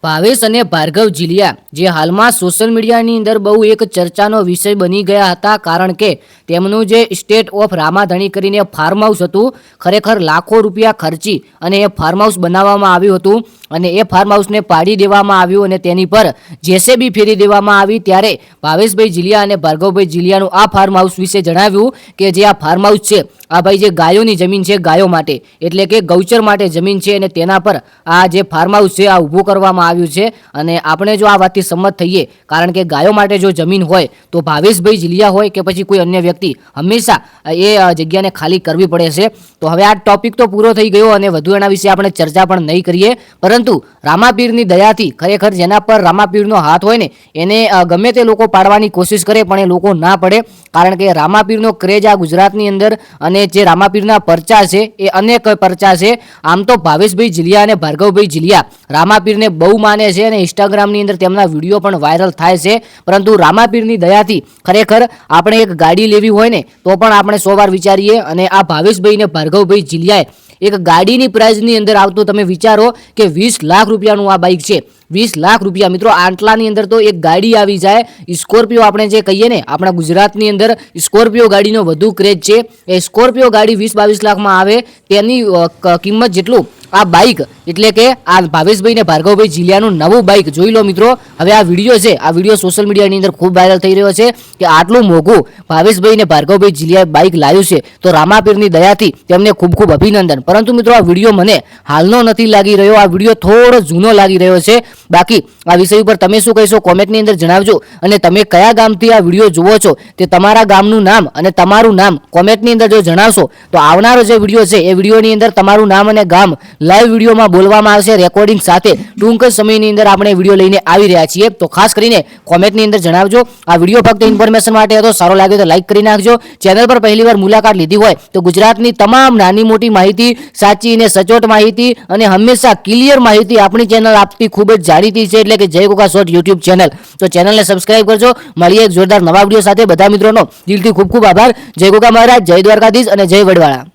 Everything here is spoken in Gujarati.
ભાવેશ અને ભાર્ગવ જીલિયા જે હાલમાં સોશિયલ મીડિયાની અંદર બહુ એક ચર્ચાનો વિષય બની ગયા હતા, કારણ કે તેમનું જે સ્ટેટ ઓફ રામાધણી કરીને ફાર્મ હાઉસ હતું, ખરેખર લાખો રૂપિયા ખર્ચી અને એ ફાર્મ હાઉસ બનાવવામાં આવ્યું હતું અને એ ફાર્મ હાઉસને પાડી દેવામાં આવ્યું અને તેની પર જેસીબી ફેરી દેવામાં આવી। ત્યારે ભાવેશભાઈ જીલિયા અને ભાર્ગવભાઈ જીલિયાનું આ ફાર્મ હાઉસ વિશે જણાવ્યું કે જે આ ફાર્મ હાઉસ છે, આ ભાઈ જે ગાયોની જમીન છે, ગાયો માટે એટલે કે ગૌચર માટે જમીન છે અને તેના પર આ જે ફાર્મ હાઉસ છે આ ઊભું કરવામાં આવ્યું છે। અને આપણે જો આ વાતથી સંમત થઈએ, કારણ કે ગાયો માટે જો જમીન હોય તો ભાવેશભાઈ જીલિયા હોય કે પછી કોઈ અન્ય વ્યક્તિ હંમેશા એ જગ્યાને ખાલી કરવી પડે છે। તો હવે આ ટોપિક તો પૂરો થઈ ગયો અને વધુ એના વિશે આપણે ચર્ચા પણ નહીં કરીએ, પરંતુ રામાપીરની દયાથી ખરેખર જેના પર રામાપીરનો હાથ હોય ને એને ગમે તે લોકો પાડવાની કોશિશ કરે પણ એ લોકો ના પડે, કારણ કે રામાપીરનો ક્રેઝ આ ગુજરાતની અંદર અને જે રામાપીરના પરચા છે એ અનેક પરચા છે। આમ તો ભાવેશભાઈ જીલિયા અને ભાર્ગવભાઈ જીલિયા રામાપીરને બહુ માને છે અને ઇન્સ્ટાગ્રામની અંદર તેમના વિડીયો પણ વાયરલ થાય છે, પરંતુ રામાપીરની દયાથી ખરેખર આપણે એક ગાડી લેવી હોય ને તો પણ આપણે 100 વાર વિચારીએ। અને આ ભાવેશભાઈ ને ભાર્ગવભાઈ જીલિયાએ એક ગાડીની પ્રાઇઝની અંદર આવતો તમે વિચારો કે 20 લાખ રૂપિયાનું આ બાઇક છે, 20 લાખ રૂપિયા। મિત્રો આટલાની અંદર તો એક ગાડી આવી જાય, સ્કોર્પિયો આપણે જે કહીએ ને, આપણા ગુજરાતની અંદર સ્કોર્પિયો ગાડીનો વધુ ક્રેઝ છે। એ સ્કોર્પિયો ગાડી 20-22 લાખમાં આવે તેની કિંમત જેટલું આ બાઇક એટલે કે આ ભાવેશભાઈ ને ભાર્ગવભાઈ જીલિયાનું નવું બાઇક જોઈ લો મિત્રો। હવે આ વિડીયો છે, આ વિડીયો સોશિયલ મીડિયાની અંદર ખૂબ વાયરલ થઈ રહ્યો છે કે આટલું મોંઘું ભાવેશભાઈ ને ભાર્ગવભાઈ જીલિયાએ બાઇક લાવ્યું છે, તો રામાપીરની દયાથી તેમને ખૂબ ખૂબ અભિનંદન। પરંતુ મિત્રો આ વિડીયો મને હાલનો નથી લાગી રહ્યો, આ વિડીયો થોડો જૂનો લાગી રહ્યો છે। બાકી આ વિષય ઉપર તમે શું કહેશો કોમેન્ટની અંદર જણાવજો, અને તમે કયા ગામથી આ વિડીયો જુઓ છો તે તમારા ગામનું નામ અને તમારું નામ કોમેન્ટની અંદર જો જણાવશો તો આવનારો જે વિડીયો છે એ વિડીયોની અંદર તમારું નામ અને ગામ લાઈવ વિડીયોમાં બોલવામાં આવશે, રેકોર્ડિંગ સાથે ટૂંક જ સમયની અંદર આપણે વિડીયો લઈને આવી રહ્યા છીએ। તો ખાસ કરીને કોમેન્ટની અંદર જણાવજો। આ વિડીયો ફક્ત ઇન્ફોર્મેશન માટે હતો, સારો લાગ્યો તો લાઈક કરી નાખજો। ચેનલ પર પહેલીવાર મુલાકાત લીધી હોય તો ગુજરાતની તમામ નાની મોટી માહિતી, સાચી અને સચોટ માહિતી અને હંમેશા ક્લિયર માહિતી આપણી ચેનલ આપતી ખૂબ જ જાણીતી છે, એટલે કે જય ગોગા શોર્ટ યુટ્યુબ ચેનલ। તો ચેનલને સબસ્ક્રાઇબ કરજો। મળીએ એક જોરદાર નવા વિડીયો સાથે। બધા મિત્રોનો દિલથી ખૂબ ખૂબ આભાર। જય ગોગા મહારાજ, જય દ્વારકાધીશ અને જય વડવાળા।